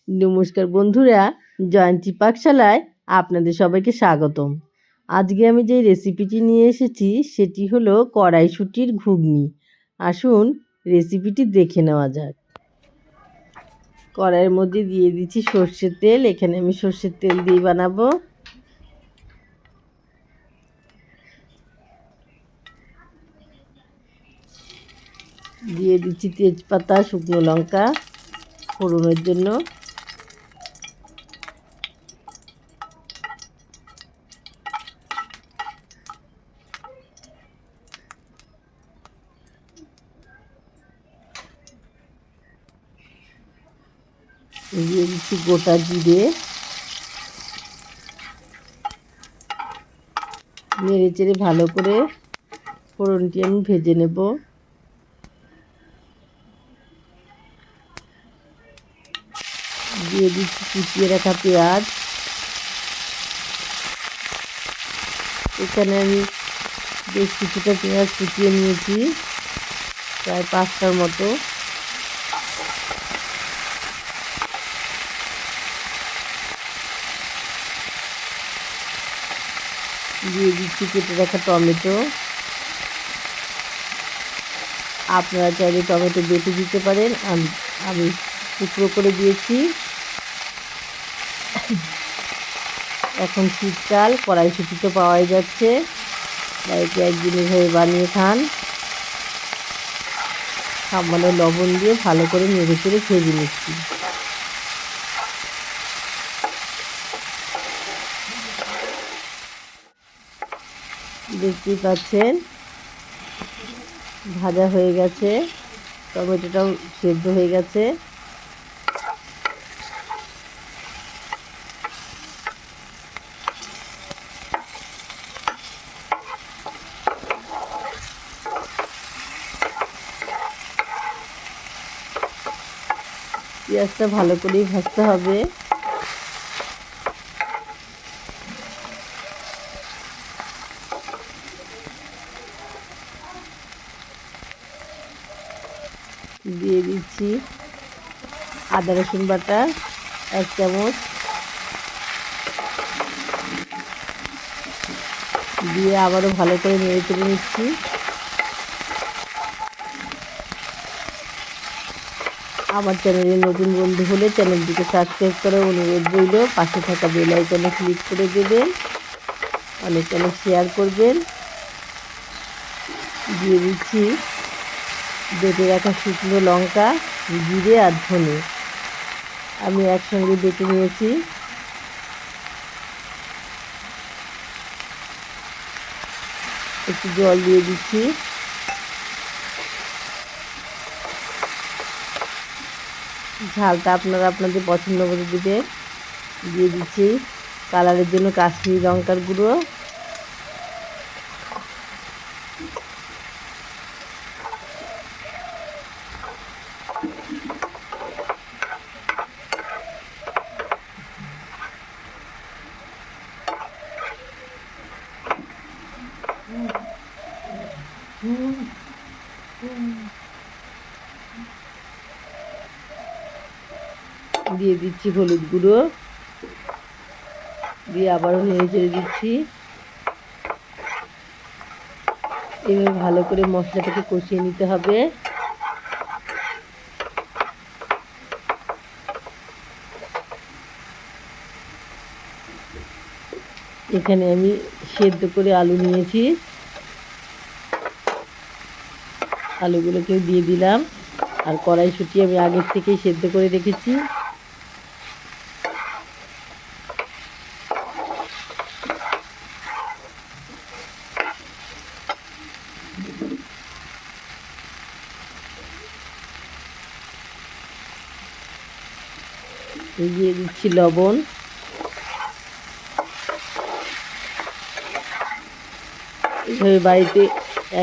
নমস্কার বন্ধুরা, জয়ন্তী পাকশালায় আপনাদের সবাইকে স্বাগতম। আজকে আমি যে রেসিপিটি নিয়ে এসেছি সেটি হলো কড়াইশুঁটির ঘুগনি। আসুন রেসিপিটি দেখে নেওয়া যাক। কড়াইয়ের মধ্যে দিয়ে দিচ্ছি সর্ষের তেল। এখানে আমি সর্ষের তেল দিয়ে বানাবো। দিয়ে দিচ্ছি তেজপাতা, শুকনো লঙ্কা ফোড়নের জন্য। দিয়ে দিচ্ছি গোটা জিরে। নেড়ে চেড়ে ভালো করে ফোড়নটি আমি ভেজে নেব। দিয়ে দিচ্ছি কুচিয়ে রাখা পেঁয়াজ। এখানে আমি বেশ কিছুটা পেঁয়াজ কুচিয়ে নিয়েছি, প্রায় 5টার মতো। দিয়ে দিচ্ছি কেটে রাখা টমেটো। আপনারা চাইলে টমেটো বেটে দিতে পারেন, আমি টুকরো করে দিয়েছি। এখন শীতকাল, কড়াইশুঁটি তো পাওয়াই যাচ্ছে, বাড়িতে একদিন এভাবে বানিয়ে খান। সামান্য লবণ দিয়ে ভালো করে নেড়ে চেড়ে ভেজে নিচ্ছি। দেখতেই পাচ্ছেন ভাজা হয়ে গেছে, টমেটোটাও সেদ্ধ হয়ে গেছে। পেঁয়াজটা ভালো করেই ভাজতে হবে। দিয়ে দিচ্ছি আদা রসুন বাটা 1 চামচ। দিয়ে আবারও ভালো করে নেড়ে চেড়ে নিচ্ছি। আমার চ্যানেলে নতুন বন্ধু হলে চ্যানেলটিকে সাবস্ক্রাইব করে অনুরোধ রইল। পাশে থাকা বেল আইকনে ক্লিক করে দেবেন, অনেক শেয়ার করবেন। দিয়ে দিচ্ছি বেটে রাখা শুকনো লঙ্কা, জিরে আর ধনে আমি একসঙ্গে বেটে নিয়েছি। একটু জল দিয়ে দিচ্ছি। ঝালটা আপনারা আপনাদের পছন্দ মতো দিবেন। দিয়ে দিচ্ছি কালারের জন্য কাশ্মীরি লঙ্কার গুঁড়ো। দিয়ে দিচ্ছি হলুদ গুঁড়ো। দিয়ে আবারও নেড়ে চেড়ে দিচ্ছি। এভাবে ভালো করে মশলাটাকে কষিয়ে নিতে হবে। এখানে আমি সেদ্ধ করে আলু নিয়েছি, আলুগুলোকেও দিয়ে দিলাম। আর কড়াইশুঁটি আমি আগের থেকেই সেদ্ধ করে রেখেছি। দিয়ে দিচ্ছি লবণ। এইভাবে বাড়িতে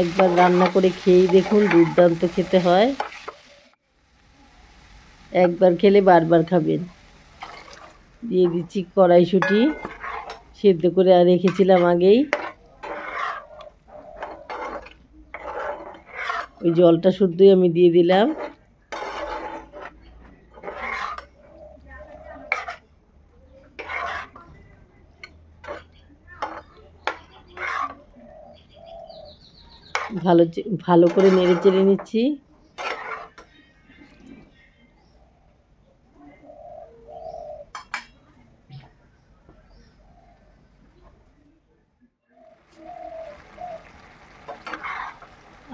একবার রান্না করে খেয়েই দেখুন, দুর্দান্ত খেতে হয়। একবার খেলে বারবার খাবেন। দিয়ে দিচ্ছি কড়াইশুঁটি, সেদ্ধ করে রেখেছিলাম আগেই। ওই জলটা শুদ্ধই আমি দিয়ে দিলাম। ভালো করে নেড়ে চেড়ে নিচ্ছি।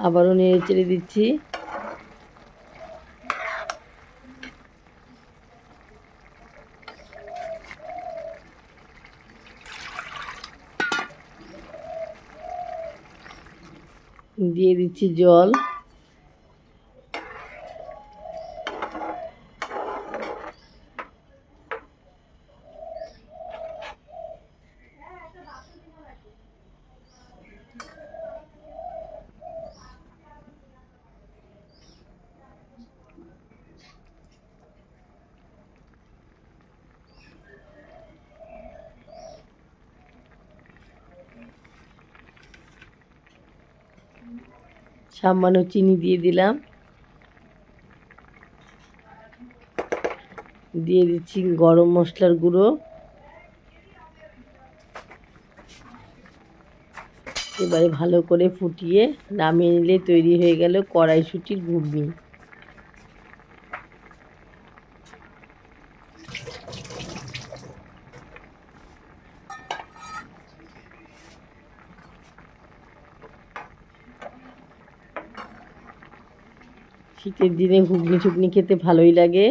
আবারও নেড়ে চেড়ে দিচ্ছি। দিয়ে দিচ্ছি জল। সামান্য চিনি দিয়ে দিলাম। দিয়ে দিচ্ছি গরম মশলার গুঁড়ো। এবারে ভালো করে ফুটিয়ে নামিয়ে নিলে তৈরি হয়ে গেল কড়াইশুঁটির ঘুগনি। শীতের দিনে ঘুগনি টুগনি খেতে ভালোই লাগে।